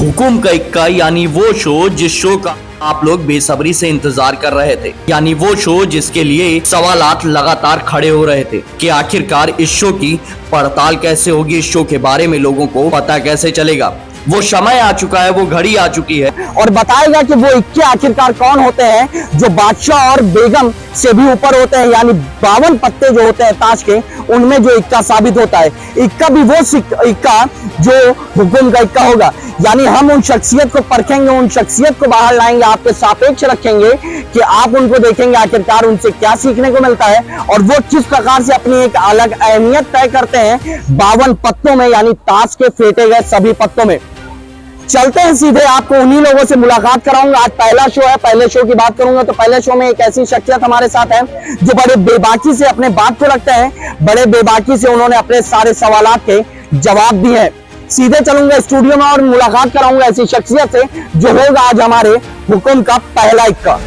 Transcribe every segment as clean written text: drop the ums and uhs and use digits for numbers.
हुकुम का इक्का यानी वो शो जिस शो का आप लोग बेसब्री से इंतजार कर रहे थे, यानी वो शो जिसके लिए सवालात लगातार खड़े हो रहे थे कि आखिरकार इस शो की पड़ताल कैसे होगी, इस शो के बारे में लोगों को पता कैसे चलेगा। वो समय आ चुका है, वो घड़ी आ चुकी है और बताएगा कि वो इक्के आखिरकार कौन होते हैं जो बादशाह और बेगम से भी ऊपर होते हैं, यानी 52 पत्ते जो होते हैं ताश के, उनमें जो इक्का साबित होता है। इक्का भी वो इक्का जो हुकुम का इक्का होगा, यानी हम उन शख्सियत को परखेंगे, उन शख्सियत को बाहर लाएंगे, आपके सापेक्ष रखेंगे कि आप उनको देखेंगे आखिरकार उनसे क्या सीखने को मिलता है और वो किस प्रकार से अपनी एक अलग अहमियत तय करते हैं 52 पत्तों में, यानी ताश के फेंटे गए सभी पत्तों में। चलते हैं सीधे, आपको उन्हीं लोगों से मुलाकात कराऊंगा। आज पहला शो है, पहले शो की बात करूंगा तो पहले शो में एक ऐसी शख्सियत हमारे साथ है जो बड़े बेबाकी से अपने बात को रखते हैं, बड़े बेबाकी से उन्होंने अपने सारे सवालात के जवाब दिए हैं। सीधे चलूंगा स्टूडियो में और मुलाकात कराऊंगा ऐसी शख्सियत से जो होगा आज हमारे हुकुम का पहला इक्का।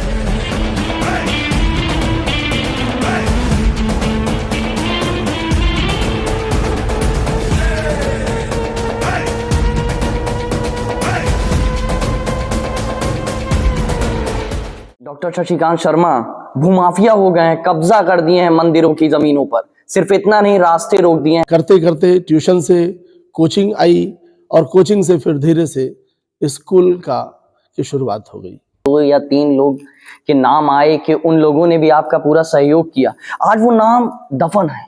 डॉक्टर शशिकांत शर्मा भूमाफिया हो गए हैं, कब्जा कर दिए हैं मंदिरों की जमीनों पर। सिर्फ इतना नहीं, रास्ते रोक दिए हैं। करते करते ट्यूशन से कोचिंग आई और कोचिंग से फिर धीरे से स्कूल की शुरुआत हो गई। 2 या 3 लोग के नाम आए कि उन लोगों ने भी आपका पूरा सहयोग किया। आज वो नाम दफन है,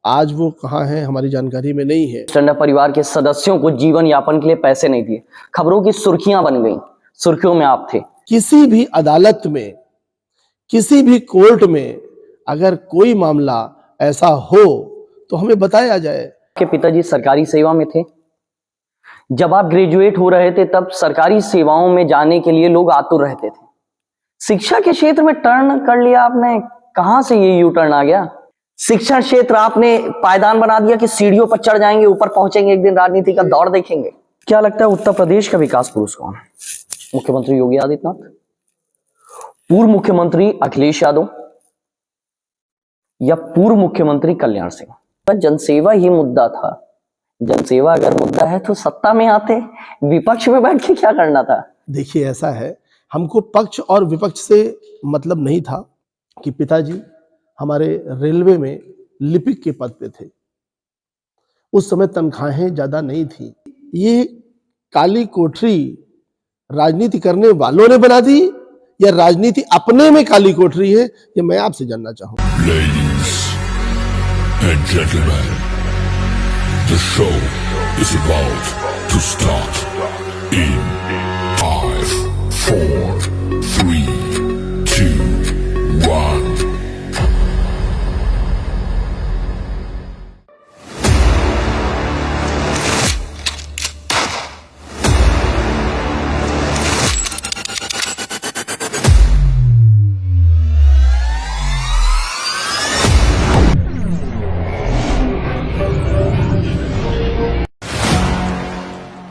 आज वो कहाँ है हमारी जानकारी में नहीं है। टंडा परिवार के सदस्यों को जीवन यापन के लिए पैसे नहीं दिए, खबरों की सुर्खियां बन गई, सुर्खियों में आप थे। किसी भी अदालत में, किसी भी कोर्ट में अगर कोई मामला ऐसा हो तो हमें बताया जाए। के पिताजी सरकारी सेवा में थे, जब आप ग्रेजुएट हो रहे थे तब सरकारी सेवाओं में जाने के लिए लोग आतुर रहते थे। शिक्षा के क्षेत्र में टर्न कर लिया आपने, कहां से ये यू टर्न आ गया? शिक्षा क्षेत्र आपने पायदान बना दिया कि सीढ़ियों पर चढ़ जाएंगे, ऊपर पहुंचेंगे, एक दिन राजनीति का दौर देखेंगे। क्या लगता है उत्तर प्रदेश का विकास पुरुष कौन? मुख्यमंत्री योगी आदित्यनाथ, पूर्व मुख्यमंत्री अखिलेश यादव या पूर्व मुख्यमंत्री कल्याण सिंह? जनसेवा ही मुद्दा था। जनसेवा अगर मुद्दा है तो सत्ता में आते, विपक्ष में बैठ के क्या करना था? देखिए ऐसा है, हमको पक्ष और विपक्ष से मतलब नहीं था कि पिताजी हमारे रेलवे में लिपिक के पद पे थे। उस समय तनख्वाहें ज्यादा नहीं थी। ये काली कोठरी राजनीति करने वालों ने बना दी या राजनीति अपने में काली कोठरी है, ये मैं आपसे जानना चाहूंगा। Ladies and gentlemen, the show is about to start in 5, 4, 3, 2, 1.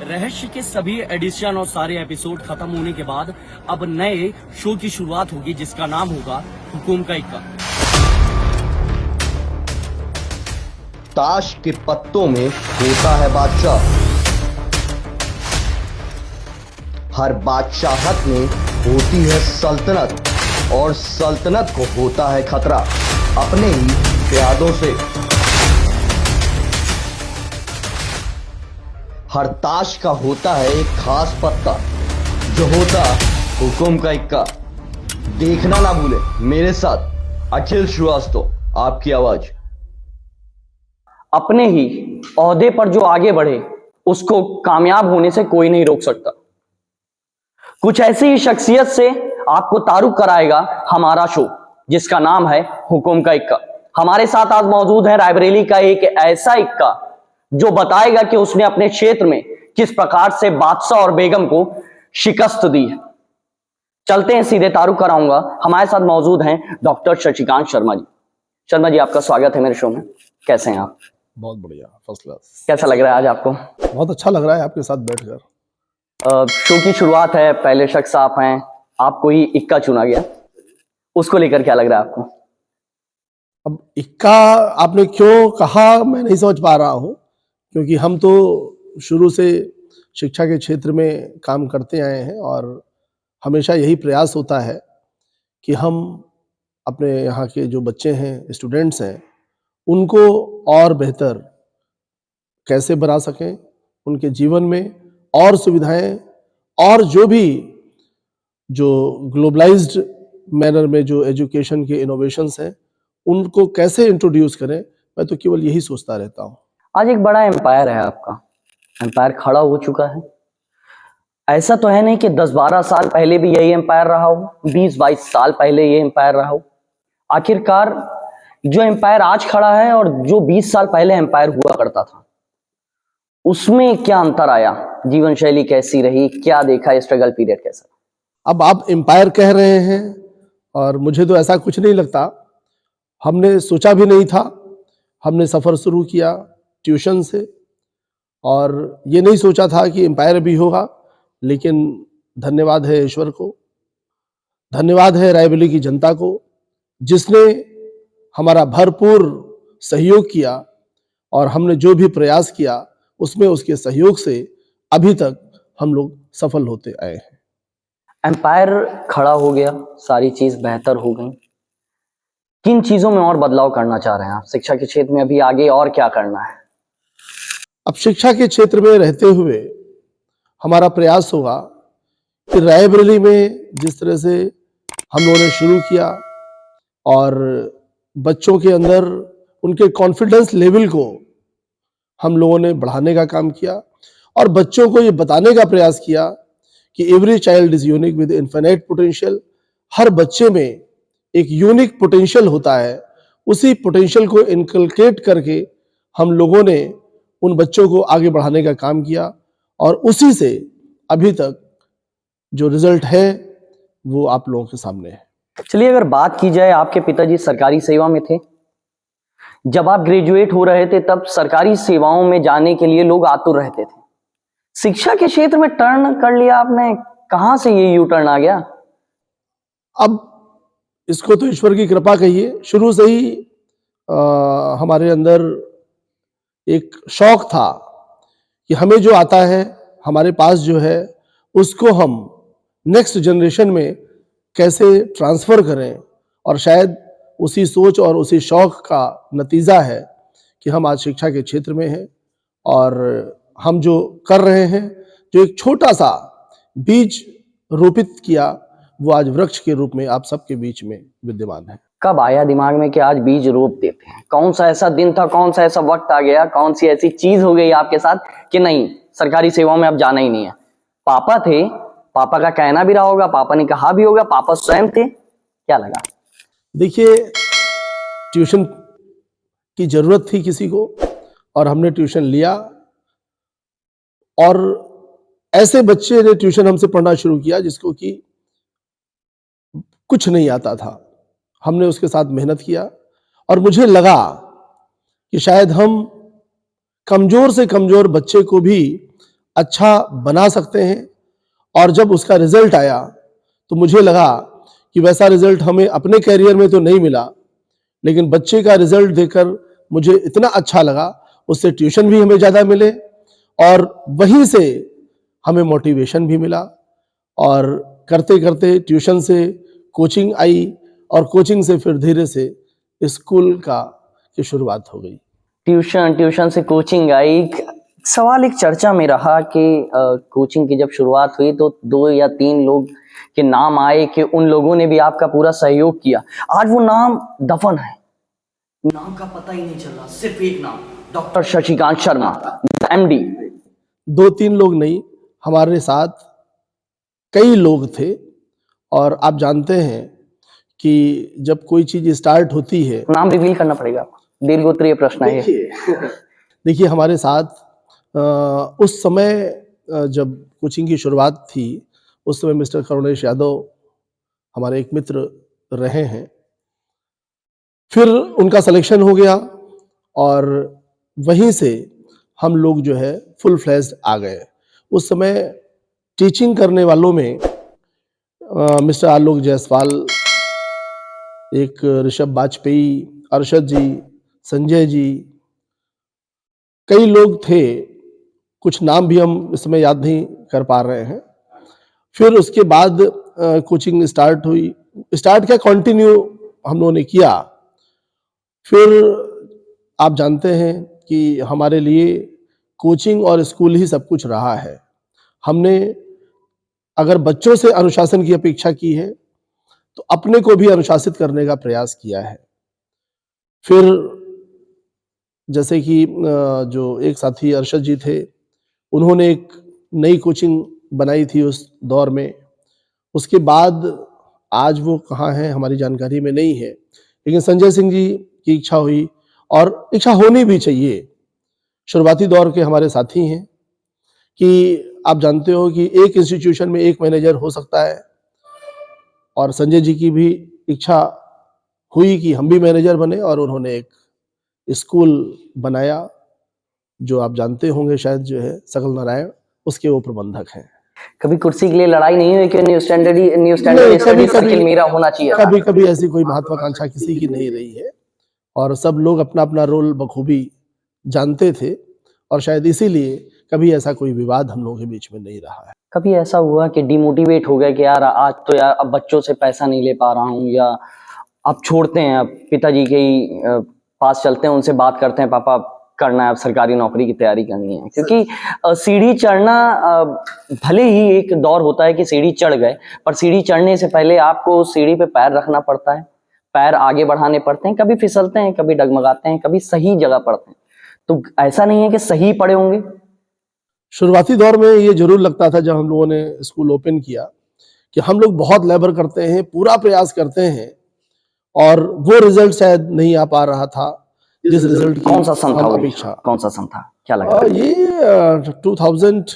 रहस्य के सभी एडिशन और सारे एपिसोड खत्म होने के बाद अब नए शो की शुरुआत होगी जिसका नाम होगा हुकुम का इक्का। ताश के पत्तों में होता है बादशाह, हर बादशाहत में होती है सल्तनत और सल्तनत को होता है खतरा अपने ही प्यादों से। हर ताश का होता है एक खास पत्ता जो होता हुकुम का इक्का। देखना ना भूले मेरे साथ अखिल श्रीवास्तव, आपकी आवाज। अपने ही ओहदे पर जो आगे बढ़े उसको कामयाब होने से कोई नहीं रोक सकता। कुछ ऐसी ही शख्सियत से आपको तारुफ कराएगा हमारा शो जिसका नाम है हुकुम का इक्का। हमारे साथ आज मौजूद है रायबरेली का एक ऐसा इक्का जो बताएगा कि उसने अपने क्षेत्र में किस प्रकार से बादशाह और बेगम को शिकस्त दी है। चलते हैं सीधे, तारुफ कराऊंगा। हमारे साथ मौजूद हैं डॉक्टर शशिकांत शर्मा जी। शर्मा जी, आपका स्वागत है मेरे शो में। कैसे हैं आप? बहुत बढ़िया, फर्स्ट क्लास। कैसा लग रहा है आज आपको? बहुत अच्छा लग रहा है आपके साथ बैठकर। शो की शुरुआत है, पहले शख्स आप हैं, आपको ही इक्का चुना गया, उसको लेकर क्या लग रहा है आपको? अब इक्का आपने क्यों कहा मैं नहीं समझ पा रहा हूं, क्योंकि हम तो शुरू से शिक्षा के क्षेत्र में काम करते आए हैं और हमेशा यही प्रयास होता है कि हम अपने यहाँ के जो बच्चे हैं, स्टूडेंट्स हैं, उनको और बेहतर कैसे बना सकें, उनके जीवन में और सुविधाएं और जो ग्लोबलाइज्ड मैनर में जो एजुकेशन के इनोवेशंस हैं उनको कैसे इंट्रोड्यूस करें, मैं तो केवल यही सोचता रहता हूँ। आज एक बड़ा एम्पायर है आपका, एम्पायर खड़ा हो चुका है। ऐसा तो है नहीं कि 10-12 साल पहले भी यही एम्पायर रहा हो, 20-22 साल पहले ये एम्पायर रहा हो। आखिरकार जो एम्पायर आज खड़ा है और जो 20 साल पहले एम्पायर हुआ करता था, उसमें क्या अंतर आया? जीवन शैली कैसी रही, क्या देखा, स्ट्रगल पीरियड कैसा? अब आप एम्पायर कह रहे हैं और मुझे तो ऐसा कुछ नहीं लगता। हमने सोचा भी नहीं था। हमने सफ़र शुरू किया ट्यूशन से और ये नहीं सोचा था कि एम्पायर भी होगा, लेकिन धन्यवाद है ईश्वर को, धन्यवाद है रायबरेली की जनता को, जिसने हमारा भरपूर सहयोग किया और हमने जो भी प्रयास किया उसमें उसके सहयोग से अभी तक हम लोग सफल होते आए हैं। एम्पायर खड़ा हो गया, सारी चीज बेहतर हो गई। किन चीजों में और बदलाव करना चाह रहे हैं आप शिक्षा के क्षेत्र में? अभी आगे और क्या करना है? अब शिक्षा के क्षेत्र में रहते हुए हमारा प्रयास होगा कि रायबरेली में जिस तरह से हम लोगों ने शुरू किया और बच्चों के अंदर उनके कॉन्फिडेंस लेवल को हम लोगों ने बढ़ाने का काम किया और बच्चों को ये बताने का प्रयास किया कि every child is unique with infinite potential. हर बच्चे में एक यूनिक पोटेंशियल होता है। उसी पोटेंशियल को इनकलकेट करके हम लोगों ने उन बच्चों को आगे बढ़ाने का काम किया और उसी से अभी तक जो रिजल्ट है वो आप लोगों के सामने है। चलिए, अगर बात की जाए, आपके पिताजी सरकारी सेवा में थे। जब आप ग्रेजुएट हो रहे थे तब सरकारी सेवाओं में जाने के लिए लोग आतुर रहते थे। शिक्षा के क्षेत्र में टर्न कर लिया आपने, कहां से ये यू टर्न आ गया? अब इसको तो ईश्वर की कृपा कहिए। शुरू से ही हमारे अंदर एक शौक था कि हमें जो आता है, हमारे पास जो है, उसको हम नेक्स्ट जनरेशन में कैसे ट्रांसफ़र करें। और शायद उसी सोच और उसी शौक का नतीजा है कि हम आज शिक्षा के क्षेत्र में हैं और हम जो कर रहे हैं, जो एक छोटा सा बीज रोपित किया, वो आज वृक्ष के रूप में आप सबके बीच में विद्यमान है। कब आया दिमाग में कि आज बीज रोप देते हैं? कौन सा ऐसा दिन था, कौन सा ऐसा वक्त आ गया, कौन सी ऐसी चीज हो गई आपके साथ कि नहीं, सरकारी सेवाओं में अब जाना ही नहीं है? पापा थे, पापा का कहना भी रहा होगा, पापा ने कहा भी होगा, पापा स्वयं थे, क्या लगा? देखिए, ट्यूशन की जरूरत थी किसी को और हमने ट्यूशन लिया और ऐसे बच्चे ने ट्यूशन हमसे पढ़ना शुरू किया जिसको कि कुछ नहीं आता था। हमने उसके साथ मेहनत किया और मुझे लगा कि शायद हम कमजोर से कमजोर बच्चे को भी अच्छा बना सकते हैं। और जब उसका रिजल्ट आया तो मुझे लगा कि वैसा रिजल्ट हमें अपने कैरियर में तो नहीं मिला, लेकिन बच्चे का रिजल्ट देखकर मुझे इतना अच्छा लगा, उससे ट्यूशन भी हमें ज़्यादा मिले और वहीं से हमें मोटिवेशन भी मिला। और करते करते ट्यूशन से कोचिंग आई और कोचिंग से फिर धीरे से स्कूल की शुरुआत हो गई। ट्यूशन से कोचिंग आई। सवाल एक चर्चा में रहा कि कोचिंग की जब शुरुआत हुई तो 2 या 3 लोग के नाम आए कि उन लोगों ने भी आपका पूरा सहयोग किया। आज वो नाम दफन है, नाम का पता ही नहीं चला, सिर्फ एक नाम, डॉक्टर शशिकांत शर्मा, MD। 2-3 लोग नहीं, हमारे साथ कई लोग थे। और आप जानते हैं कि जब कोई चीज स्टार्ट होती है, नाम रिवील करना पड़ेगा, दीर्घोत्तरीय प्रश्न है। देखिए हमारे साथ उस समय जब कोचिंग की शुरुआत थी, उस समय मिस्टर करुणेश यादव हमारे एक मित्र रहे हैं। फिर उनका सिलेक्शन हो गया और वहीं से हम लोग जो है फुल फ्लेज्ड आ गए। उस समय टीचिंग करने वालों में मिस्टर आलोक जायसवाल, एक ऋषभ वाजपेयी, अरशद जी, संजय जी, कई लोग थे कुछ नाम भी हम इस समय याद नहीं कर पा रहे हैं। फिर उसके बाद कोचिंग स्टार्ट हुई, स्टार्ट क्या कंटिन्यू हम लोगों ने किया। फिर आप जानते हैं कि हमारे लिए कोचिंग और स्कूल ही सब कुछ रहा है। हमने अगर बच्चों से अनुशासन की अपेक्षा की है तो अपने को भी अनुशासित करने का प्रयास किया है। फिर जैसे कि जो एक साथी अरशद जी थे, उन्होंने एक नई कोचिंग बनाई थी उस दौर में। उसके बाद आज वो कहाँ हैं हमारी जानकारी में नहीं है, लेकिन संजय सिंह जी की इच्छा हुई और इच्छा होनी भी चाहिए। शुरुआती दौर के हमारे साथी हैं कि आप जानते हो कि एक इंस्टीट्यूशन में एक मैनेजर हो सकता है, और संजय जी की भी इच्छा हुई कि हम भी मैनेजर बने, और उन्होंने एक स्कूल बनाया जो आप जानते होंगे शायद, जो है सकल नारायण, उसके वो प्रबंधक हैं। कभी कुर्सी के लिए लड़ाई नहीं हुई कि न्यू स्टैंडर्ड नहीं, स्टडी सर्किल मेरा होना चाहिए था? कभी कभी ऐसी कोई महत्वाकांक्षा किसी की नहीं रही है, और सब लोग अपना अपना रोल बखूबी जानते थे, और शायद इसीलिए कभी ऐसा कोई विवाद हम लोगों के बीच में नहीं रहा है। कभी ऐसा हुआ कि डिमोटिवेट हो गए कि यार आज तो यार अब बच्चों से पैसा नहीं ले पा रहा हूँ, या अब छोड़ते हैं, अब पिताजी के ही पास चलते हैं, उनसे बात करते हैं, पापा करना है, अब सरकारी नौकरी की तैयारी करनी है? क्योंकि सीढ़ी चढ़ना भले ही एक दौर होता है कि सीढ़ी चढ़ गए, पर सीढ़ी चढ़ने से पहले आपको सीढ़ी पे पैर रखना पड़ता है, पैर आगे बढ़ाने पड़ते हैं, कभी फिसलते हैं, कभी डगमगाते हैं, कभी सही जगह पड़ते हैं। तो ऐसा नहीं है कि सही पड़े होंगे? शुरुआती दौर में ये जरूर लगता था जब हम लोगों ने स्कूल ओपन किया कि हम लोग बहुत लेबर करते हैं, पूरा प्रयास करते हैं, और वो रिजल्ट शायद नहीं आ पा रहा था जिस रिजल्ट की कौन सा सन था? अपेक्षा। कौन सा सन था, क्या लगा? ये 2000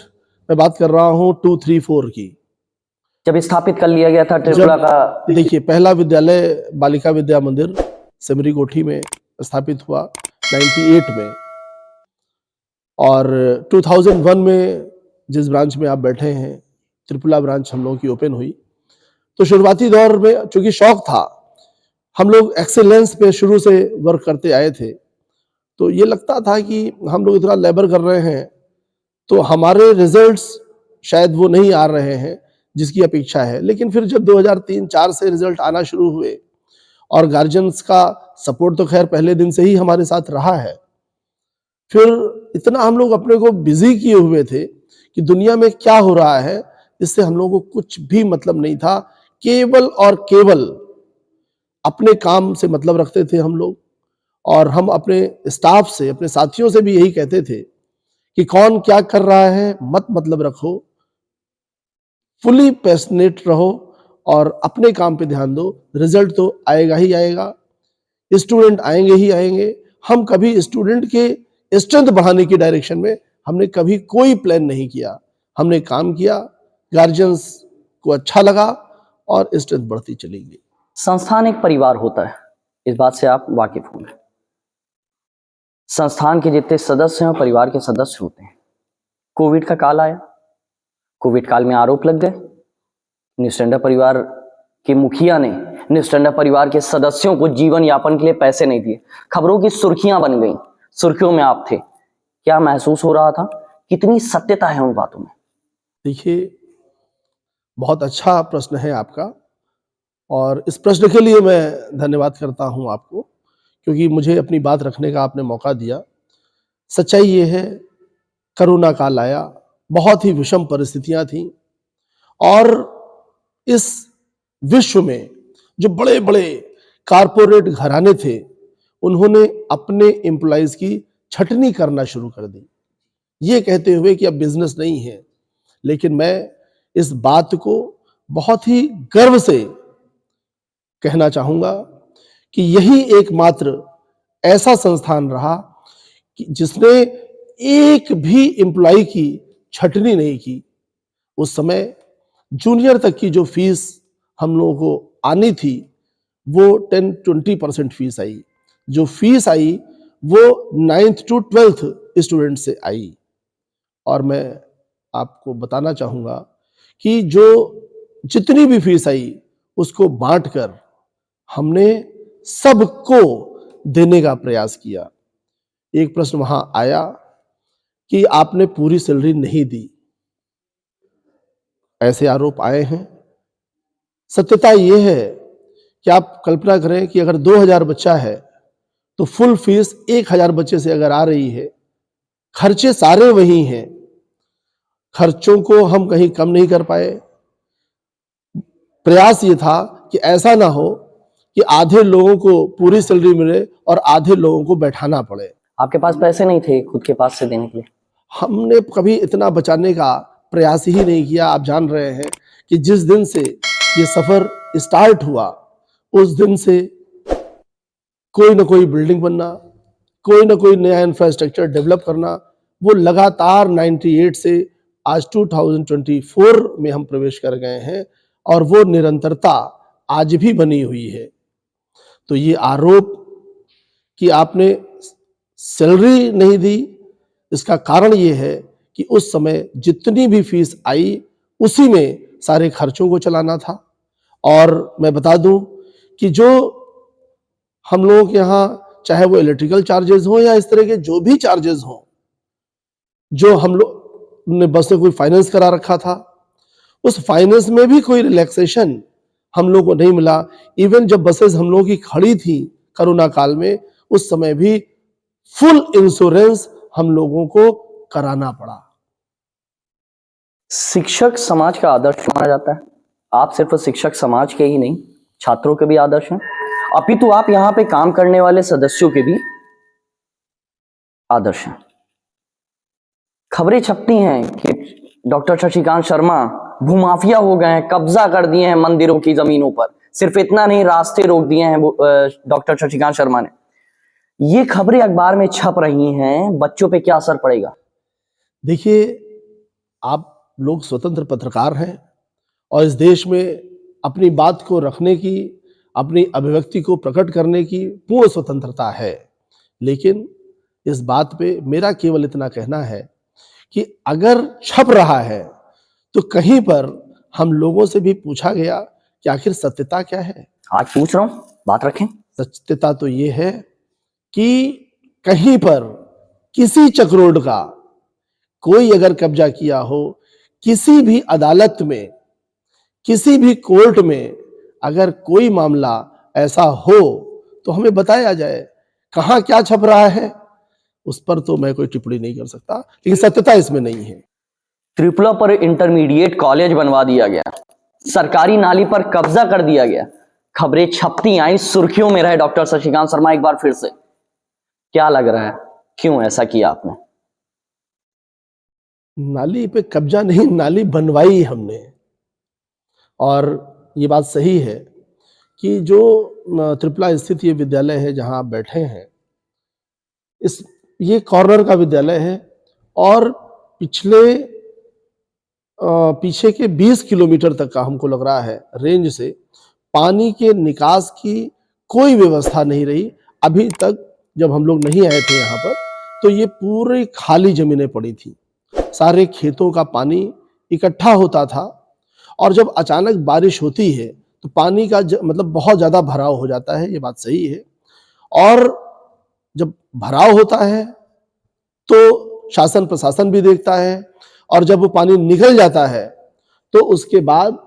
मैं बात कर रहा हूँ 2-3-4 की, जब स्थापित कर लिया गया था त्रिपुरा का। देखिए पहला विद्यालय बालिका विद्या मंदिर सिमरी कोठी में स्थापित हुआ 98 में, और 2001 में जिस ब्रांच में आप बैठे हैं, त्रिपुरा ब्रांच हम लोगों की ओपन हुई। तो शुरुआती दौर में चूंकि शौक था, हम लोग एक्सेलेंस पे शुरू से वर्क करते आए थे, तो ये लगता था कि हम लोग इतना लेबर कर रहे हैं तो हमारे रिजल्ट्स शायद वो नहीं आ रहे हैं जिसकी अपेक्षा है। लेकिन फिर जब 2003-4 से रिजल्ट आना शुरू हुए, और गार्जियंस का सपोर्ट तो खैर पहले दिन से ही हमारे साथ रहा है, फिर इतना हम लोग अपने को बिजी किए हुए थे कि दुनिया में क्या हो रहा है इससे हम लोगों को कुछ भी मतलब नहीं था। केवल और केवल अपने काम से मतलब रखते थे हम लोग, और हम अपने स्टाफ से, अपने साथियों से भी यही कहते थे कि कौन क्या कर रहा है मत मतलब रखो, फुली पैशनेट रहो और अपने काम पे ध्यान दो, रिजल्ट तो आएगा ही आएगा, स्टूडेंट आएंगे ही आएंगे। हम कभी स्टूडेंट के स्ट्रेंथ बढ़ाने की डायरेक्शन में हमने कभी कोई प्लान नहीं किया। हमने काम किया, गार्जियंस को अच्छा लगा और स्ट्रेंथ बढ़ती चली गई। संस्थान एक परिवार होता है, इस बात से आप वाकिफ होंगे। संस्थान के जितने सदस्य हैं और परिवार के सदस्य होते हैं। कोविड का काल आया, कोविड काल में आरोप लग गए, न्यू स्टैंडर्ड परिवार के मुखिया ने न्यू स्टैंडर्ड परिवार के सदस्यों को जीवन यापन के लिए पैसे नहीं दिए, खबरों की सुर्खियां बन गई, सुर्खियों में आप थे। क्या महसूस हो रहा था? कितनी सत्यता है उन बातों में? देखिए, बहुत अच्छा प्रश्न है आपका, और इस प्रश्न के लिए मैं धन्यवाद करता हूं आपको, क्योंकि मुझे अपनी बात रखने का आपने मौका दिया। सच्चाई ये है, कोरोना काल आया, बहुत ही विषम परिस्थितियां थीं, और इस विश्व में जो बड़े बड़े कारपोरेट घराने थे, उन्होंने अपने एम्प्लॉइज की छटनी करना शुरू कर दी, ये कहते हुए कि अब बिजनेस नहीं है। लेकिन मैं इस बात को बहुत ही गर्व से कहना चाहूंगा कि यही एकमात्र ऐसा संस्थान रहा कि जिसने एक भी एम्प्लॉय की छटनी नहीं की। उस समय जूनियर तक की जो फीस हम लोगों को आनी थी वो 10-20% फीस आई। जो फीस आई वो 9th to 12th स्टूडेंट से आई। और मैं आपको बताना चाहूंगा कि जो जितनी भी फीस आई उसको बांटकर हमने सबको देने का प्रयास किया। एक प्रश्न वहां आया कि आपने पूरी सैलरी नहीं दी, ऐसे आरोप आए हैं। सत्यता ये है कि आप कल्पना करें कि अगर 2000 बच्चा है तो फुल फीस 1000 बच्चे से अगर आ रही है, खर्चे सारे वही हैं, खर्चों को हम कहीं कम नहीं कर पाए। प्रयास ये था कि ऐसा ना हो कि आधे लोगों को पूरी सैलरी मिले और आधे लोगों को बैठाना पड़े। आपके पास पैसे नहीं थे खुद के पास से देने के लिए? हमने कभी इतना बचाने का प्रयास ही नहीं किया। आप जान रहे हैं कि जिस दिन से ये सफर स्टार्ट हुआ उस दिन से कोई ना कोई बिल्डिंग बनना, कोई ना कोई नया इंफ्रास्ट्रक्चर डेवलप करना, वो लगातार 98 से आज 2024 में हम प्रवेश कर गए हैं और वो निरंतरता आज भी बनी हुई है। तो ये आरोप कि आपने सैलरी नहीं दी, इसका कारण ये है कि उस समय जितनी भी फीस आई उसी में सारे खर्चों को चलाना था। और मैं बता दूं कि जो हम लोगों के यहाँ, चाहे वो इलेक्ट्रिकल चार्जेस हो या इस तरह के जो भी चार्जेस हो, जो हम लोग ने बस से कोई फाइनेंस करा रखा था, उस फाइनेंस में भी कोई रिलैक्सेशन हम लोग को नहीं मिला। इवन जब बसेस हम लोगों की खड़ी थी कोरोना काल में, उस समय भी फुल इंश्योरेंस हम लोगों को कराना पड़ा। शिक्षक समाज का आदर्श माना जाता है। आप सिर्फ शिक्षक समाज के ही नहीं, छात्रों के भी आदर्श हैं, अपितु आप यहाँ पे काम करने वाले सदस्यों के भी आदर्श हैं। खबरें छपती हैं कि डॉक्टर शशिकांत शर्मा भूमाफिया हो गए हैं, कब्जा कर दिए हैं मंदिरों की जमीनों पर। सिर्फ इतना नहीं, रास्ते रोक दिए हैं डॉक्टर शशिकांत शर्मा ने। ये खबरें अखबार में छप रही हैं, बच्चों पे क्या असर पड़ेगा? देखिए, आप लोग स्वतंत्र पत्रकार हैं और इस देश में अपनी बात को रखने की, अपनी अभिव्यक्ति को प्रकट करने की पूर्ण स्वतंत्रता है। लेकिन इस बात पे मेरा केवल इतना कहना है कि अगर छप रहा है तो कहीं पर हम लोगों से भी पूछा गया कि आखिर सत्यता क्या है। आज पूछ रहा हूं, बात रखें। सत्यता तो ये है कि कहीं पर किसी चक्रोड का कोई अगर कब्जा किया हो, किसी भी अदालत में, किसी भी कोर्ट में अगर कोई मामला ऐसा हो तो हमें बताया जाए। कहां क्या छप रहा है उस पर तो मैं कोई टिप्पणी नहीं कर सकता, लेकिन सत्यता इसमें नहीं है। त्रिपुरा पर इंटरमीडिएट कॉलेज बनवा दिया गया, सरकारी नाली पर कब्जा कर दिया गया, खबरें छपती आई, सुर्खियों में रहे डॉक्टर शशिकांत शर्मा एक बार फिर से। क्या लग रहा है, क्यों ऐसा किया आपने? नाली पे कब्जा नहीं, नाली बनवाई हमने। और ये बात सही है कि जो त्रिपुरा स्थित ये विद्यालय है जहां आप बैठे हैं, ये कॉर्नर का विद्यालय है और पीछे के 20 किलोमीटर तक का हमको लग रहा है रेंज से पानी के निकास की कोई व्यवस्था नहीं रही अभी तक। जब हम लोग नहीं आए थे यहाँ पर तो ये पूरी खाली जमीनें पड़ी थी, सारे खेतों का पानी इकट्ठा होता था और जब अचानक बारिश होती है तो पानी का मतलब बहुत ज्यादा भराव हो जाता है, ये बात सही है। और जब भराव होता है तो शासन प्रशासन भी देखता है और जब वो पानी निकल जाता है तो उसके बाद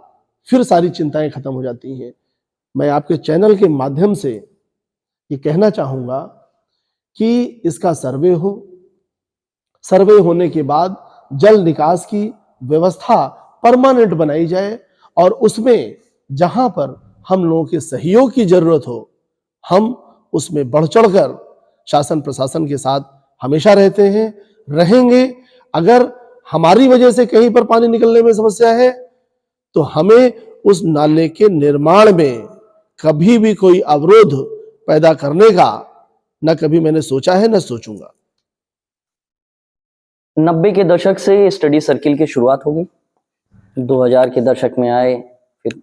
फिर सारी चिंताएं खत्म हो जाती हैं। मैं आपके चैनल के माध्यम से ये कहना चाहूंगा कि इसका सर्वे हो, सर्वे होने के बाद जल निकास की व्यवस्था परमानेंट बनाई जाए और उसमें जहां पर हम लोगों के सहयोग की जरूरत हो हम उसमें बढ़ चढ़कर शासन प्रशासन के साथ हमेशा रहते हैं, रहेंगे। अगर हमारी वजह से कहीं पर पानी निकलने में समस्या है तो हमें उस नाले के निर्माण में कभी भी कोई अवरोध पैदा करने का न कभी मैंने सोचा है न सोचूंगा। 90 के दशक से स्टडी सर्किल की शुरुआत हो गई, 2000 के दशक में आए, फिर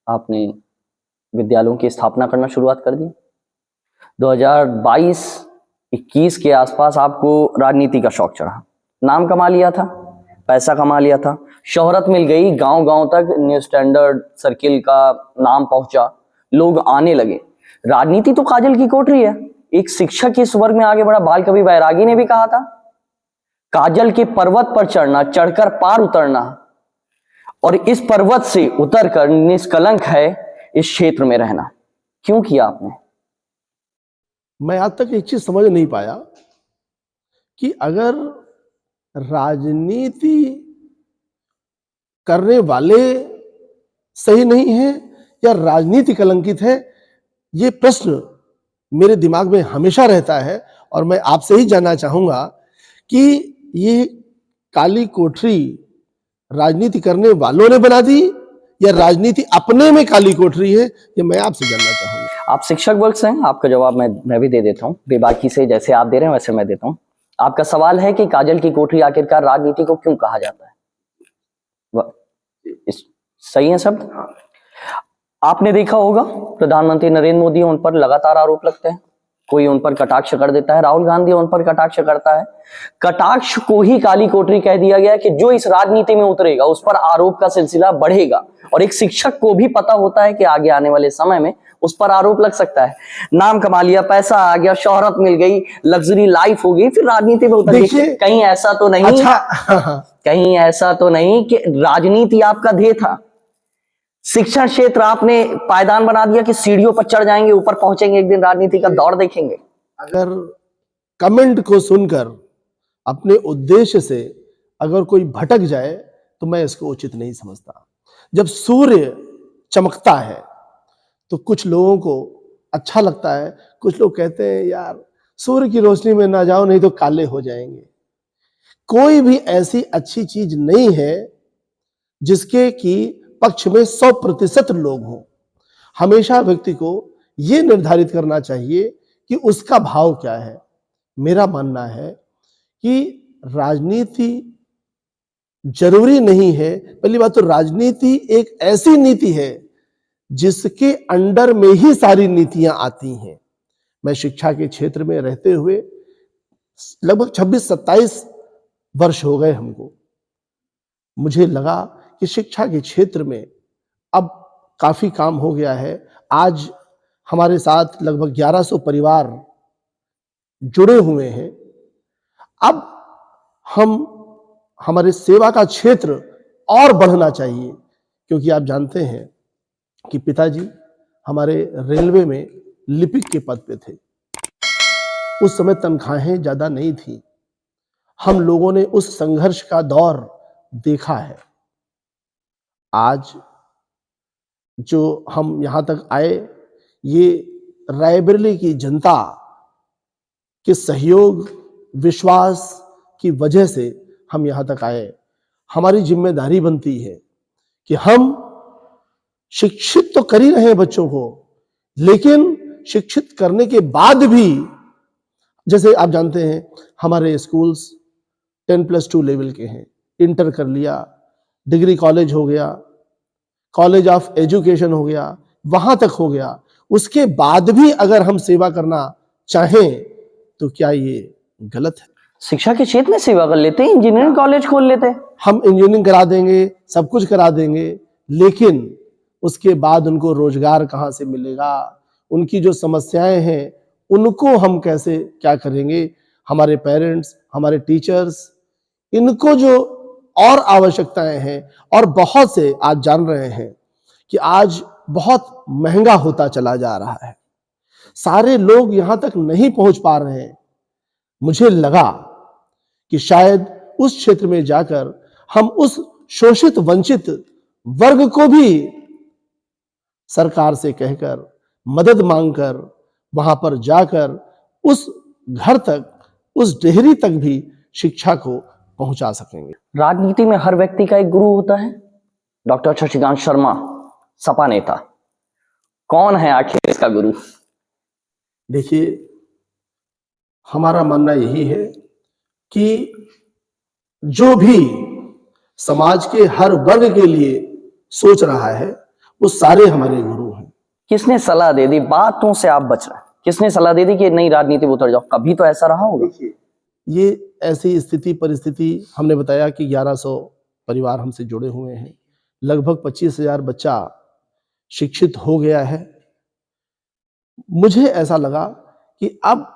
आपने विद्यालयों की स्थापना करना शुरुआत कर दी। 2022-21 के आसपास आपको राजनीति का शौक चढ़ा, नाम कमा लिया था, पैसा कमा लिया था, शोहरत मिल गई, गांव गांव तक न्यू स्टैंडर्ड सर्किल का नाम पहुंचा, लोग आने लगे। राजनीति तो काजल की कोठरी है, एक शिक्षक के स्वर्ग में आगे बढ़ा। बाल कवि बैरागी ने भी कहा था काजल के पर्वत पर चढ़ना, चढ़कर पार उतरना, और इस पर्वत से उतरकर निष्कलंक है इस क्षेत्र में रहना, क्यों किया आपने? मैं आज तक एक चीज समझ नहीं पाया कि अगर राजनीति करने वाले सही नहीं है या राजनीति कलंकित है, ये प्रश्न मेरे दिमाग में हमेशा रहता है। और मैं आपसे ही जानना चाहूंगा कि ये काली कोठरी राजनीति करने वालों ने बना दी या राजनीति अपने में काली कोठरी है, ये मैं आपसे जानना चाहूंगा। आप शिक्षक वर्ग से हैं, आपका जवाब मैं भी दे देता हूं, बेबाकी से, जैसे आप दे रहे हैं वैसे मैं देता हूं। आपका सवाल है कि काजल की कोठरी आखिरकार राजनीति को क्यों कहा जाता है? सही है शब्द? आपने देखा होगा प्रधानमंत्री नरेंद्र मोदी उन पर लगातार आरोप लगते हैं, कोई उन पर कटाक्ष कर देता है, राहुल गांधी उन पर कटाक्ष करता है। कटाक्ष को ही काली कोठरी कह दिया गया कि जो इस राजनीति में उतरेगा उस पर आरोप का सिलसिला बढ़ेगा, और एक शिक्षक को भी पता होता है कि आगे आने वाले समय में उस पर आरोप लग सकता है। नाम कमा लिया, पैसा आ गया, शोहरत मिल गई, लग्जरी लाइफ हो गई, फिर राजनीति में उतर गई। कहीं ऐसा तो नहीं, कहीं ऐसा तो नहीं कि राजनीति आपका ध्येय था? शिक्षा क्षेत्र आपने पायदान बना दिया कि सीढ़ियों पर चढ़ जाएंगे, ऊपर पहुंचेंगे, एक दिन राजनीति का दौर देखेंगे। अगर कमेंट को सुनकर अपने उद्देश्य से अगर कोई भटक जाए तो मैं इसको उचित नहीं समझता। जब सूर्य चमकता है तो कुछ लोगों को अच्छा लगता है, कुछ लोग कहते हैं यार सूर्य की रोशनी में ना जाओ नहीं तो काले हो जाएंगे। कोई भी ऐसी अच्छी चीज नहीं है जिसके कि पक्ष में 100% लोग हों। हमेशा व्यक्ति को यह निर्धारित करना चाहिए कि उसका भाव क्या है। मेरा मानना है कि राजनीति जरूरी नहीं है। पहली बात तो राजनीति एक ऐसी नीति है जिसके अंडर में ही सारी नीतियां आती हैं। मैं शिक्षा के क्षेत्र में रहते हुए लगभग 26-27 वर्ष हो गए हमको। मुझे लगा कि शिक्षा के क्षेत्र में अब काफी काम हो गया है। आज हमारे साथ लगभग 1100 परिवार जुड़े हुए हैं। अब हमारे सेवा का क्षेत्र और बढ़ना चाहिए, क्योंकि आप जानते हैं कि पिताजी हमारे रेलवे में लिपिक के पद पे थे। उस समय तनख्वाहें ज्यादा नहीं थी। हम लोगों ने उस संघर्ष का दौर देखा है। आज जो हम यहां तक आए, ये रायबरेली की जनता के सहयोग, विश्वास की वजह से हम यहां तक आए। हमारी जिम्मेदारी बनती है कि हम शिक्षित तो कर ही रहे हैं बच्चों को, लेकिन शिक्षित करने के बाद भी, जैसे आप जानते हैं हमारे स्कूल्स 10+2 लेवल के हैं। इंटर कर लिया, डिग्री कॉलेज हो गया, कॉलेज ऑफ एजुकेशन हो गया, वहां तक हो गया। उसके बाद भी अगर हम सेवा करना चाहें तो क्या ये गलत है? शिक्षा के क्षेत्र में सेवा कर लेते हैं, इंजीनियरिंग कॉलेज खोल लेते हैं। हम इंजीनियरिंग करा देंगे, सब कुछ करा देंगे, लेकिन उसके बाद उनको रोजगार कहां से मिलेगा? उनकी जो समस्याएं हैं उनको हम कैसे क्या करेंगे? हमारे पेरेंट्स, हमारे टीचर्स, इनको जो और आवश्यकताएं हैं, और बहुत से आज जान रहे हैं कि आज बहुत महंगा होता चला जा रहा है, सारे लोग यहां तक नहीं पहुंच पा रहे हैं। मुझे लगा कि शायद उस क्षेत्र में जाकर हम उस शोषित वंचित वर्ग को भी सरकार से कहकर, मदद मांगकर, वहां पर जाकर उस घर तक, उस डेहरी तक भी शिक्षा को पहुंचा सकेंगे। राजनीति में हर व्यक्ति का एक गुरु होता है। डॉक्टर शशिकांत शर्मा, सपा नेता, कौन है आखिर इसका गुरु? देखिए, हमारा मानना यही है कि जो भी समाज के हर वर्ग के लिए सोच रहा है वो सारे हमारे गुरु हैं। किसने सलाह दे दी, बातों से आप बच रहे हैं, किसने सलाह दे दी कि नई राजनीति में उतर जाओ? कभी तो ऐसा रहा होगा। ये ऐसी स्थिति परिस्थिति, हमने बताया कि 1100 परिवार हमसे जुड़े हुए हैं, लगभग 25,000 बच्चा शिक्षित हो गया है। मुझे ऐसा लगा कि अब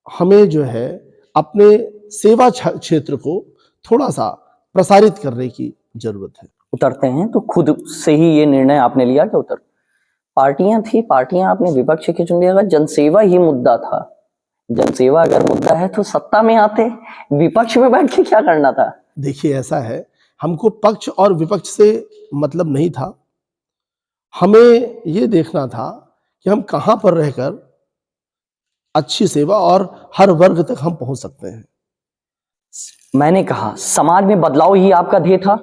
हमें जो है अपने सेवा क्षेत्र को थोड़ा सा प्रसारित करने की जरूरत है। उतरते हैं तो खुद से ही ये निर्णय आपने लिया कि उतर पार्टियां थी, पार्टियां आपने विपक्ष की चुन लिया। अगर जनसेवा ही मुद्दा था, जनसेवा अगर मुद्दा है तो सत्ता में आते, विपक्ष में बैठ के क्या करना था? देखिए ऐसा है, हमको पक्ष और विपक्ष से मतलब नहीं था। हमें ये देखना था कि हम कहां पर रहकर अच्छी सेवा और हर वर्ग तक हम पहुंच सकते हैं। मैंने कहा समाज में बदलाव ही आपका ध्येय था।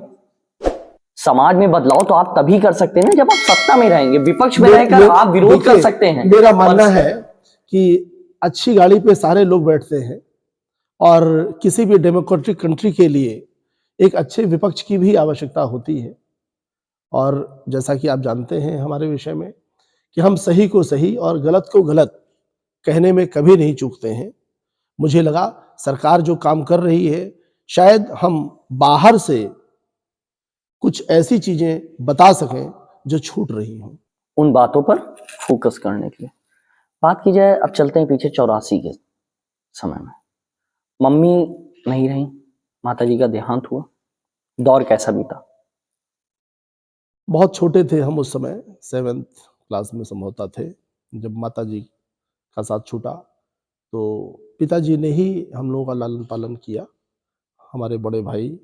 समाज में बदलाव तो आप तभी कर सकते हैं ना जब आप सत्ता में रहेंगे। विपक्ष में रहकर आप विरोध कर सकते हैं। मेरा मानना है कि अच्छी गाड़ी पे सारे लोग बैठते हैं और किसी भी डेमोक्रेटिक कंट्री के लिए एक अच्छे विपक्ष की भी आवश्यकता होती है। और जैसा कि आप जानते हैं हमारे विषय में कि हम सही को सही और गलत को गलत कहने में कभी नहीं चूकते हैं। मुझे लगा सरकार जो काम कर रही है, शायद हम बाहर से कुछ ऐसी चीजें बता सकें जो छूट रही हों। उन बातों पर फोकस करने के लिए बात की जाए। अब चलते हैं पीछे 84 के समय में। मम्मी नहीं रही, माताजी का देहांत हुआ। दौर कैसा बीता? बहुत छोटे थे हम उस समय, 7th क्लास में संभवतः थे जब माताजी का साथ छूटा। तो पिताजी ने ही हम लोगों का लालन पालन किया। हमारे बड़े भाई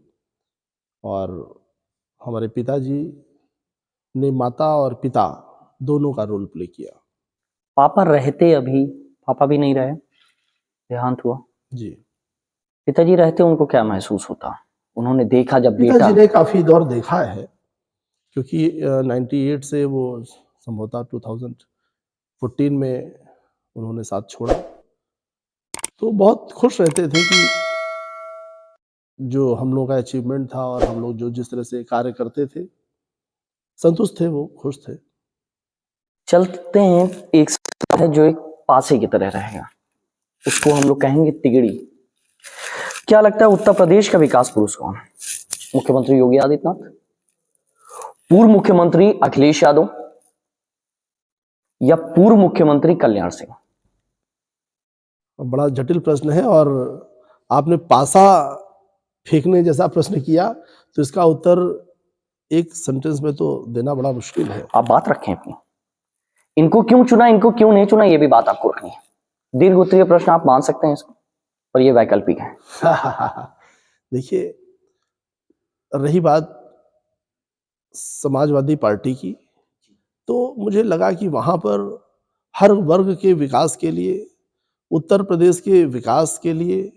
और हमारे पिताजी ने माता और पिता दोनों का रोल प्ले किया। पापा रहते, अभी पापा भी नहीं रहे, देहांत हुआ जी। पिताजी रहते उनको क्या महसूस होता? उन्होंने देखा जब बेटा, पिताजी ने काफी दौर देखा है क्योंकि 98 से वो संभवतः 2014 में उन्होंने साथ छोड़ा। तो बहुत खुश रहते थे कि जो हम लोगों का अचीवमेंट था और हम लोग जो जिस तरह से कार्य करते थे, संतुष्ट थे, वो खुश थे। चलते हैं एक है जो एक पासे की तरह रहेगा, उसको हम लोग कहेंगे तिगड़ी। क्या लगता है उत्तर प्रदेश का विकास पुरुष कौन है? मुख्यमंत्री योगी आदित्यनाथ, पूर्व मुख्यमंत्री अखिलेश यादव या पूर्व मुख्यमंत्री कल्याण सिंह? बड़ा जटिल प्रश्न है और आपने पासा फेंकने जैसा प्रश्न किया, तो इसका उत्तर एक सेंटेंस में तो देना बड़ा मुश्किल है। आप बात रखें अपनी, इनको क्यों चुना, इनको क्यों नहीं चुना, ये भी बात आपको रखनी है। दीर्घ उत्तरीय प्रश्न आप मान सकते हैं इसको, और ये वैकल्पिक है। देखिए, रही बात समाजवादी पार्टी की, तो मुझे लगा कि वहां पर हर वर्ग के विकास के लिए, उत्तर प्रदेश के विकास के लिए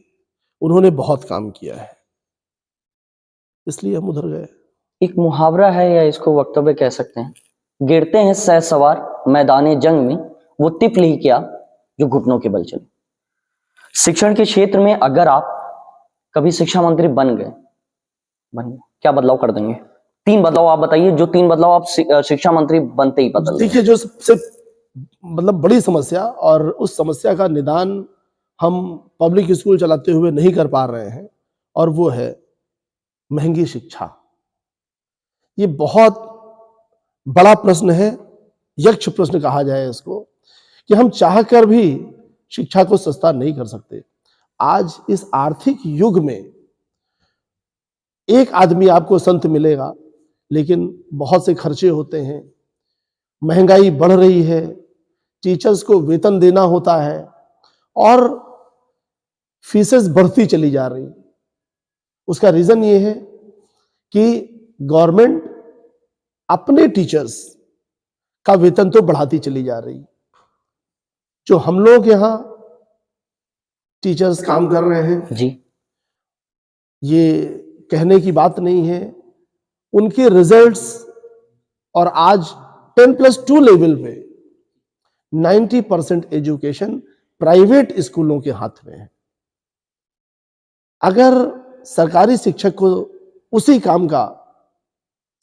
उन्होंने बहुत काम किया है, इसलिए हम उधर गए। एक मुहावरा है या इसको वक्तव्य कह सकते हैं, गिरते हैं सह सवार मैदाने जंग में, वो तिफल ही क्या जो घुटनों के बल चले। शिक्षण के क्षेत्र में अगर आप कभी शिक्षा मंत्री बन गए, क्या बदलाव कर देंगे? 3 बदलाव आप बताइए, जो 3 बदलाव आप शिक्षा मंत्री बनते ही बदल देंगे। देखिए, जो सबसे मतलब बड़ी समस्या, और उस समस्या का निदान हम पब्लिक स्कूल चलाते हुए नहीं कर पा रहे हैं, और वो है महंगी शिक्षा। ये बहुत बड़ा प्रश्न है, यक्ष प्रश्न कहा जाए इसको, कि हम चाहकर भी शिक्षा को सस्ता नहीं कर सकते। आज इस आर्थिक युग में एक आदमी आपको संत मिलेगा, लेकिन बहुत से खर्चे होते हैं, महंगाई बढ़ रही है, टीचर्स को वेतन देना होता है और फीसेस बढ़ती चली जा रही। उसका रीजन ये है कि गवर्नमेंट अपने टीचर्स का वेतन तो बढ़ाती चली जा रही। जो हम लोग यहाँ टीचर्स काम कर रहे हैं जी, ये कहने की बात नहीं है, उनके रिजल्ट्स और आज 10+2 लेवल पे 90% एजुकेशन प्राइवेट स्कूलों के हाथ में है। अगर सरकारी शिक्षक को उसी काम का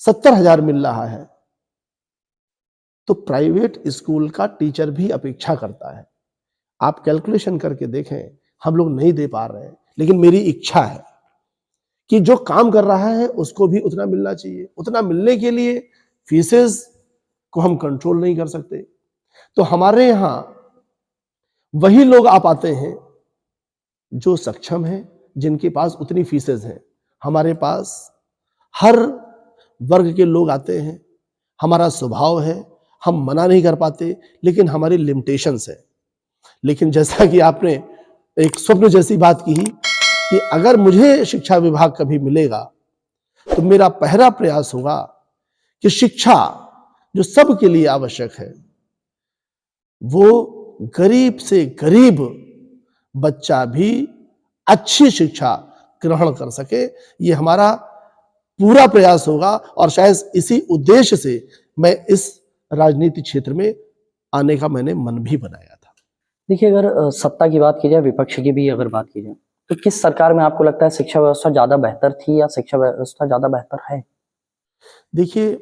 70,000 मिल रहा है, तो प्राइवेट स्कूल का टीचर भी अपेक्षा करता है। आप कैलकुलेशन करके देखें, हम लोग नहीं दे पा रहे हैं, लेकिन मेरी इच्छा है कि जो काम कर रहा है उसको भी उतना मिलना चाहिए। उतना मिलने के लिए फीसेस को हम कंट्रोल नहीं कर सकते। तो हमारे यहाँ वही लोग आ पाते हैं जो सक्षम हैं, जिनके पास उतनी फीसेज हैं। हमारे पास हर वर्ग के लोग आते हैं, हमारा स्वभाव है, हम मना नहीं कर पाते, लेकिन हमारी लिमिटेशंस है। लेकिन जैसा कि आपने एक स्वप्न जैसी बात की कि अगर मुझे शिक्षा विभाग कभी मिलेगा तो मेरा पहला प्रयास होगा कि शिक्षा जो सबके लिए आवश्यक है, वो गरीब से गरीब बच्चा भी अच्छी शिक्षा ग्रहण कर सके। ये हमारा पूरा प्रयास होगा और शायद इसी उद्देश्य से मैं इस राजनीति क्षेत्र में आने का मैंने मन भी बनाया था। देखिए, अगर सत्ता की बात की जाए, विपक्ष की भी अगर बात की जाए, तो किस सरकार में आपको लगता है शिक्षा व्यवस्था ज्यादा बेहतर थी या शिक्षा व्यवस्था ज्यादा बेहतर है? देखिए,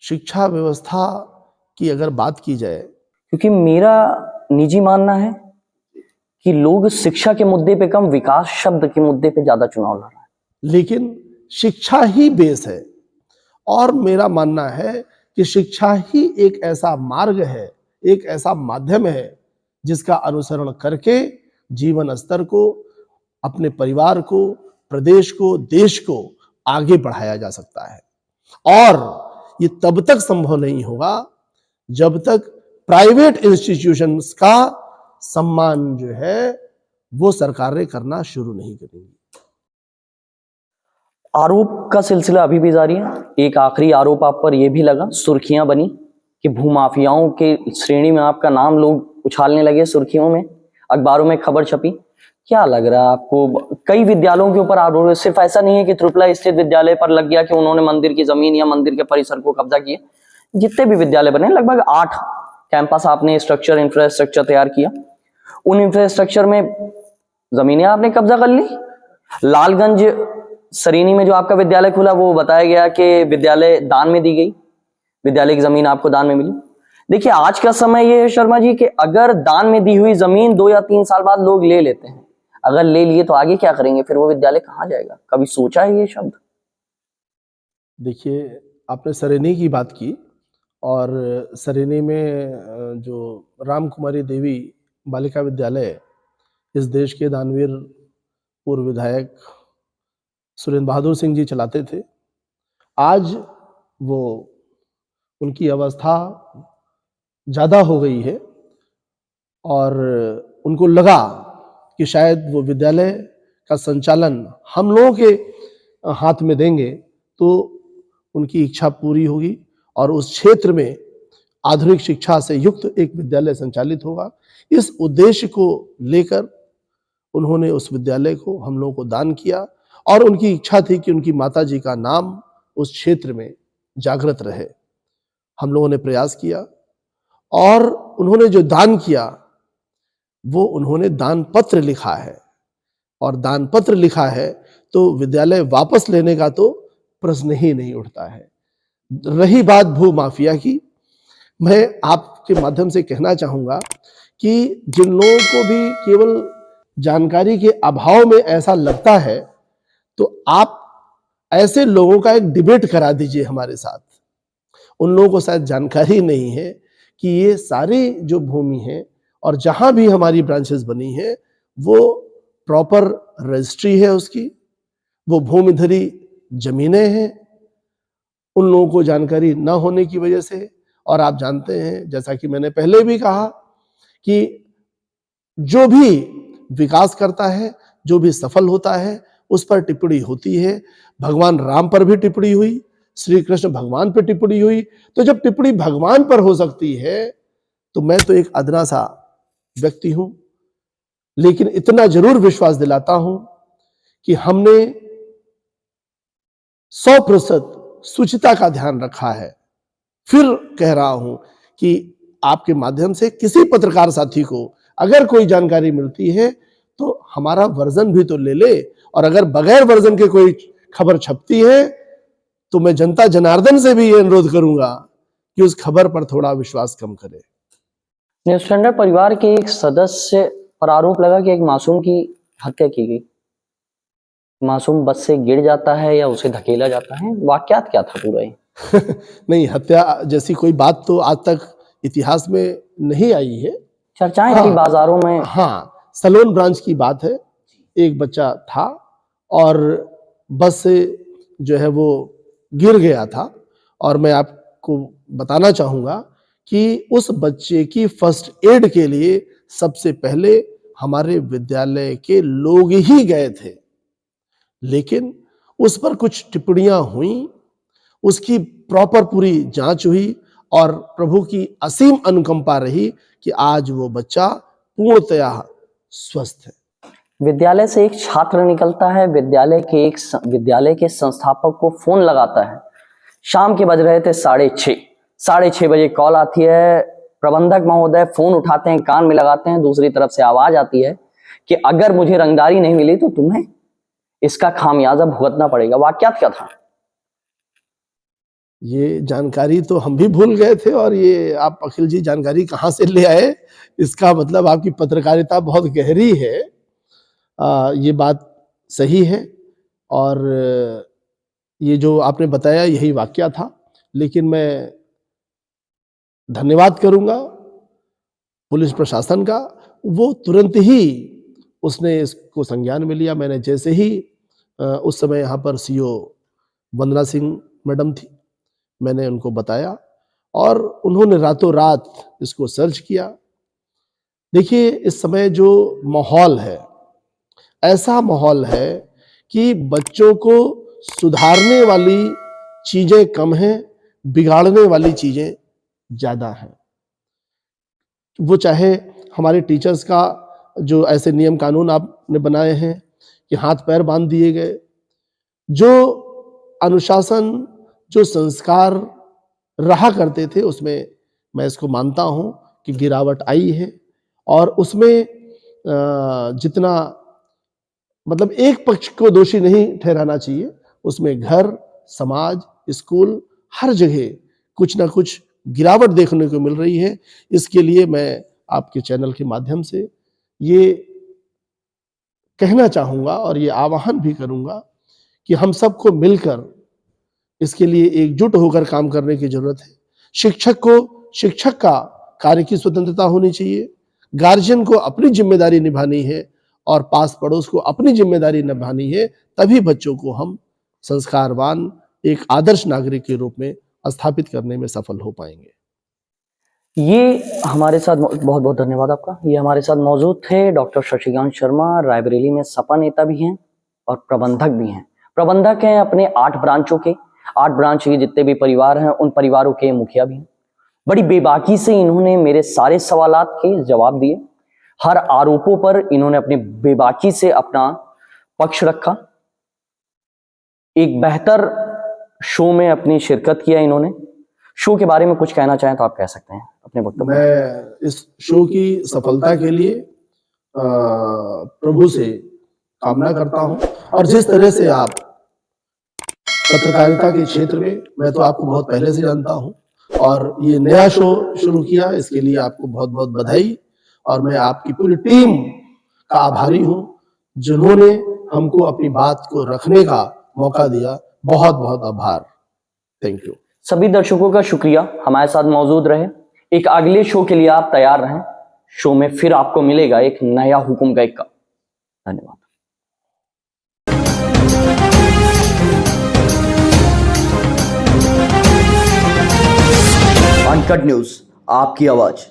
शिक्षा व्यवस्था की अगर बात की जाए, क्योंकि मेरा निजी मानना है कि लोग शिक्षा के मुद्दे पे कम विकास शब्द के मुद्दे पे ज्यादा चुनाव लड़ रहे हैं। लेकिन शिक्षा ही बेस है और मेरा मानना है कि शिक्षा ही एक ऐसा मार्ग है, एक ऐसा माध्यम है जिसका अनुसरण करके जीवन स्तर को, अपने परिवार को, प्रदेश को, देश को आगे बढ़ाया जा सकता है। और ये तब तक संभव नहीं होगा जब तक प्राइवेट इंस्टीट्यूशंस का सम्मान जो है वो सरकारें करना शुरू नहीं करेंगी। आरोप का सिलसिला अभी भी जारी है। एक आखिरी आरोप आप पर यह भी लगा, सुर्खियां बनी कि भूमाफियाओं के श्रेणी में आपका नाम लोग उछालने लगे, सुर्खियों में, अखबारों में खबर छपी। क्या लग रहा है आपको? कई विद्यालयों के ऊपर आरोप है, सिर्फ ऐसा नहीं है कि त्रिपुरा स्थित विद्यालय पर लग गया कि उन्होंने मंदिर की जमीन या मंदिर के परिसर को कब्जा किया। जितने भी विद्यालय बने, लगभग 8 कैंपस आपने स्ट्रक्चर, इंफ्रास्ट्रक्चर तैयार किया। उन इंफ्रास्ट्रक्चर में जमीनें आपने कब्जा कर ली। लालगंज सरीनी में जो आपका विद्यालय खुला, वो बताया गया कि विद्यालय दान में दी गई, विद्यालय की जमीन आपको दान में मिली। देखिए, आज का समय ये है शर्मा जी कि अगर दान में दी हुई जमीन 2 या 3 साल बाद लोग ले लेते हैं, अगर ले लिए तो आगे क्या करेंगे? फिर वो विद्यालय कहाँ जाएगा? कभी सोचा है ये शब्द? देखिए, आपने सरेनी की बात की और सरेनी में जो राम कुमारी देवी बालिका विद्यालय इस देश के दानवीर पूर्व विधायक सुरेंद्र बहादुर सिंह जी चलाते थे। आज वो उनकी अवस्था ज़्यादा हो गई है और उनको लगा कि शायद वो विद्यालय का संचालन हम लोगों के हाथ में देंगे तो उनकी इच्छा पूरी होगी और उस क्षेत्र में आधुनिक शिक्षा से युक्त एक विद्यालय संचालित होगा। इस उद्देश्य को लेकर उन्होंने उस विद्यालय को हम लोगों को दान किया और उनकी इच्छा थी कि उनकी माता जी का नाम उस क्षेत्र में जागृत रहे। हम लोगों ने प्रयास किया और उन्होंने जो दान किया वो उन्होंने दान पत्र लिखा है और दान पत्र लिखा है तो विद्यालय वापस लेने का तो प्रश्न ही नहीं उठता है। रही बात भू माफिया की, मैं आपके माध्यम से कहना चाहूंगा कि जिन लोगों को भी केवल जानकारी के अभाव में ऐसा लगता है तो आप ऐसे लोगों का एक डिबेट करा दीजिए हमारे साथ। उन लोगों को शायद जानकारी नहीं है कि ये सारी जो भूमि है और जहां भी हमारी ब्रांचेस बनी है वो प्रॉपर रजिस्ट्री है उसकी, वो भूमिधरी जमीनें हैं। उन लोगों को जानकारी न होने की वजह से, और आप जानते हैं जैसा कि मैंने पहले भी कहा कि जो भी विकास करता है, जो भी सफल होता है, उस पर टिप्पणी होती है। भगवान राम पर भी टिप्पणी हुई, श्री कृष्ण भगवान पर टिप्पणी हुई। तो जब टिप्पणी भगवान पर हो सकती है तो मैं तो एक अदना सा व्यक्ति हूं, लेकिन इतना जरूर विश्वास दिलाता हूं कि हमने 100% शुचिता का ध्यान रखा है। फिर कह रहा हूं कि आपके माध्यम से किसी पत्रकार साथी को अगर कोई जानकारी मिलती है तो हमारा वर्जन भी तो ले ले, और अगर बगैर वर्जन के कोई खबर छपती है तो मैं जनता जनार्दन से भी ये अनुरोध करूंगा कि उस खबर पर थोड़ा विश्वास कम करे। न्यूज़ परिवार के एक सदस्य पर आरोप लगा कि एक मासूम की हत्या की गई। मासूम बस से गिर जाता है या उसे धकेला जाता है, वाकयात क्या था पूरा ये? नहीं, हत्या जैसी कोई बात तो आज तक इतिहास में नहीं आई है। चर्चाएं थी बाजारों में। हाँ, सलोन ब्रांच की बात है। एक बच्चा था और बस से जो है वो गिर गया था। और मैं आपको बताना चाहूँगा कि उस बच्चे की फर्स्ट एड के लिए सबसे पहले हमारे विद्यालय के लोग ही गए थे, लेकिन उस पर कुछ टिप्पणियां हुई, उसकी प्रॉपर पूरी जांच हुई और प्रभु की असीम अनुकंपा रही कि आज वो बच्चा पूर्णतया स्वस्थ है। विद्यालय से एक छात्र निकलता है, विद्यालय के संस्थापक को फोन लगाता है। शाम के बज रहे थे 6:30 बजे कॉल आती है। प्रबंधक महोदय फोन उठाते हैं, कान में लगाते हैं, दूसरी तरफ से आवाज आती है कि अगर मुझे रंगदारी नहीं मिली तो तुम्हें इसका खामियाजा भुगतना पड़ेगा। वाकयात क्या था? ये जानकारी तो हम भी भूल गए थे, और ये आप अखिल जी जानकारी कहाँ से ले आए? इसका मतलब आपकी पत्रकारिता बहुत गहरी है। ये बात सही है, और ये जो आपने बताया यही वाकया था। लेकिन मैं धन्यवाद करूंगा पुलिस प्रशासन का, वो तुरंत ही उसने इसको संज्ञान में लिया। मैंने जैसे ही उस समय यहाँ पर सीओ वंदना सिंह मैडम थी, मैंने उनको बताया और उन्होंने रातों रात इसको सर्च किया। देखिए, इस समय जो माहौल है, ऐसा माहौल है कि बच्चों को सुधारने वाली चीजें कम हैं, बिगाड़ने वाली चीजें ज्यादा हैं। वो चाहे हमारे टीचर्स का जो ऐसे नियम कानून आपने बनाए हैं कि हाथ पैर बांध दिए गए, जो अनुशासन, जो संस्कार रहा करते थे, उसमें मैं इसको मानता हूं कि गिरावट आई है। और उसमें जितना मतलब एक पक्ष को दोषी नहीं ठहराना चाहिए, उसमें घर, समाज, स्कूल, हर जगह कुछ ना कुछ गिरावट देखने को मिल रही है। इसके लिए मैं आपके चैनल के माध्यम से ये कहना चाहूँगा और ये आह्वान भी करूँगा कि हम सबको मिलकर इसके लिए एकजुट होकर काम करने की जरूरत है। शिक्षक को शिक्षक का कार्य की स्वतंत्रता होनी चाहिए, गार्जियन को अपनी जिम्मेदारी निभानी है और पास पड़ोस को अपनी जिम्मेदारी निभानी है। तभी बच्चों को हम संस्कारवान एक आदर्श नागरिक के रूप में स्थापित करने में सफल हो पाएंगे। ये हमारे साथ बहुत बहुत धन्यवाद आपका। ये हमारे साथ मौजूद थे डॉक्टर शशिकांत शर्मा, रायबरेली में सपा नेता भी हैं और प्रबंधक भी हैं। प्रबंधक हैं अपने 8 ब्रांचों के, 8 ब्रांच के जितने भी परिवार हैं उन परिवारों के मुखिया भी हैं। बड़ी बेबाकी से इन्होंने मेरे सारे सवालात के जवाब दिए। हर आरोपों पर इन्होंने अपनी बेबाकी से अपना पक्ष रखा। एक बेहतर शो में अपनी शिरकत किया इन्होंने। शो के बारे में कुछ कहना चाहें तो आप कह सकते हैं अपने वक्तव्य में। मैं इस शो की सफलता के लिए प्रभु से कामना करता हूं, और जिस तरह से आप पत्रकारिता के क्षेत्र में, मैं तो आपको बहुत पहले से जानता हूं, और ये नया शो शुरू किया, इसके लिए आपको बहुत बहुत बधाई। और मैं आपकी पूरी टीम का आभारी हूं जिन्होंने हमको अपनी बात को रखने का मौका दिया। बहुत बहुत आभार। Thank you. सभी दर्शकों का शुक्रिया, हमारे साथ मौजूद रहे। एक अगले शो के लिए आप तैयार रहें। शो में फिर आपको मिलेगा एक नया हुकुम का इक्का। धन्यवाद। अनकट न्यूज, आपकी आवाज।